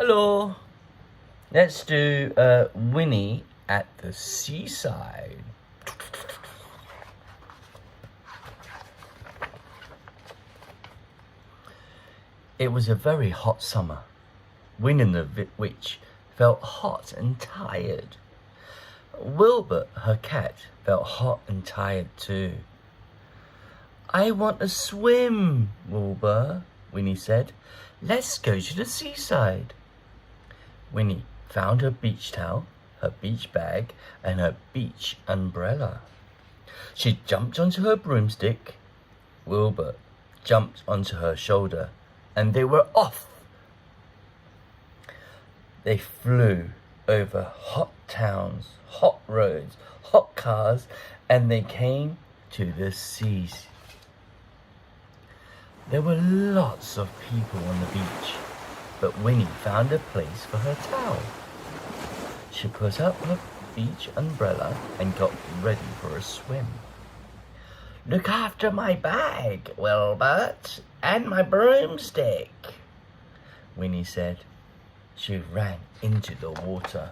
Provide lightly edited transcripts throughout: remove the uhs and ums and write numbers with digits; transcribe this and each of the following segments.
Hello. Let's do Winnie at the seaside. It was a very hot summer. Winnie the witch felt hot and tired. Wilbur, her cat, felt hot and tired too. I want a swim, Wilbur, Winnie said. Let's go to the seaside. Winnie found her beach towel, her beach bag, and her beach umbrella. She jumped onto her broomstick. Wilbur jumped onto her shoulder, and they were off. They flew over hot towns, hot roads, hot cars, and they came to the seas. There were lots of people on the beach, but Winnie found a place for her towel. She put up her beach umbrella and got ready for a swim. Look after my bag, Wilbert, and my broomstick, Winnie said. She ran into the water.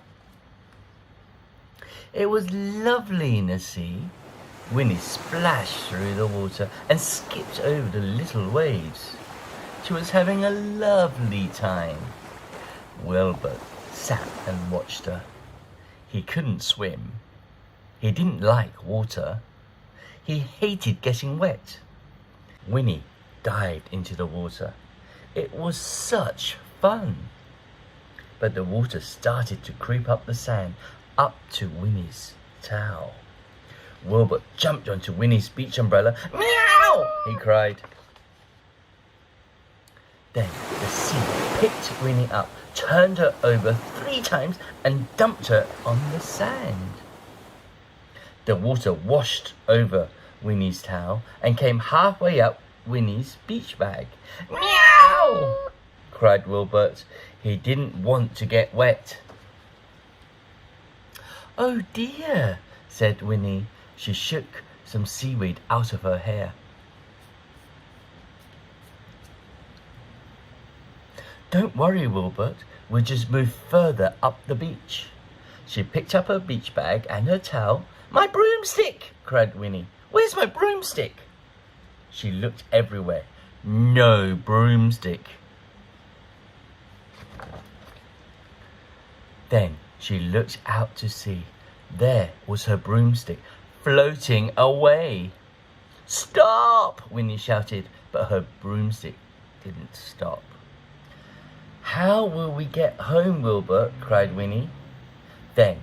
It was lovely in the sea. Winnie splashed through the water and skipped over the little waves. She was having a lovely time. Wilbert sat and watched her. He couldn't swim. He didn't like water. He hated getting wet. Winnie dived into the water. It was such fun. But the water started to creep up the sand, up to Winnie's towel. Wilbur jumped onto Winnie's beach umbrella. Meow! He cried. Then the sea picked Winnie up, turned her over 3 times, and dumped her on the sand. The water washed over Winnie's towel and came halfway up Winnie's beach bag. Meow! Cried Wilbert. He didn't want to get wet. Oh dear, said Winnie. She shook some seaweed out of her hair. Don't worry, Wilbert. We'll just move further up the beach. She picked up her beach bag and her towel. My broomstick, cried Winnie. Where's my broomstick? She looked everywhere. No broomstick. Then she looked out to sea. There was her broomstick, floating away. Stop! Winnie shouted, but her broomstick didn't stop. How will we get home, Wilbur? Cried Winnie. Then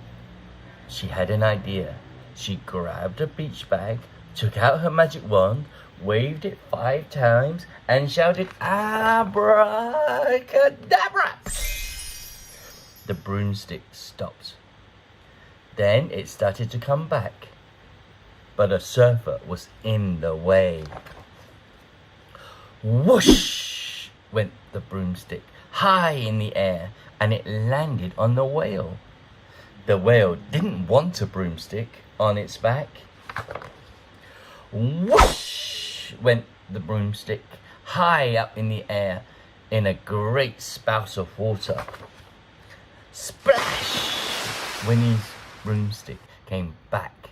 she had an idea. She grabbed a beach bag, took out her magic wand, waved it 5 times, and shouted, Abracadabra! The broomstick stopped. Then it started to come back, but a surfer was in the way. Whoosh went the broomstick high in the air, and it landed on the whale. The whale didn't want a broomstick on its back. Whoosh went the broomstick high up in the air in a great spout of water. Splash! Winnie's broomstick came back.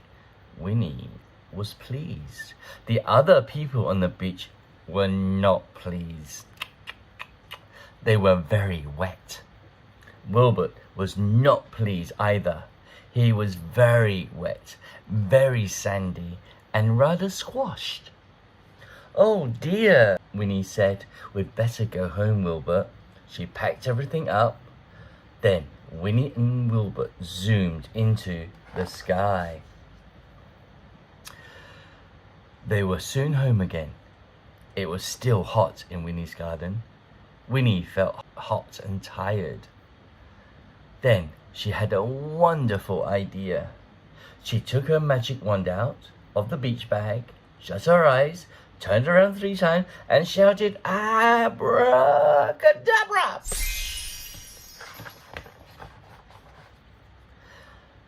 Winnie was pleased. The other people on the beach were not pleased. They were very wet. Wilbert was not pleased either. He was very wet, very sandy, and rather squashed. Oh dear, Winnie said. We'd better go home, Wilbert. She packed everything up. Then Winnie and Wilbert zoomed into the sky. They were soon home again. It was still hot in Winnie's garden. Winnie felt hot and tired. Then she had a wonderful idea. She took her magic wand out of the beach bag, shut her eyes, turned around 3 times, and shouted, Abracadabra!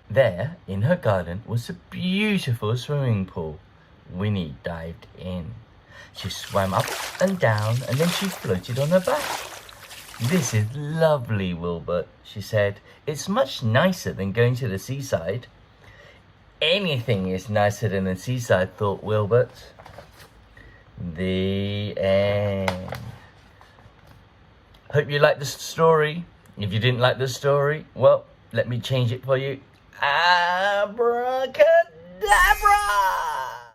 There, in her garden, was a beautiful swimming pool. Winnie dived in. She swam up and down, and then she floated on her back. This is lovely, Wilbur, she said. It's much nicer than going to the seaside. Anything is nicer than the seaside, thought Wilbert. The end. Hope you liked the story. If you didn't like the story, well, let me change it for you. Abracadabra!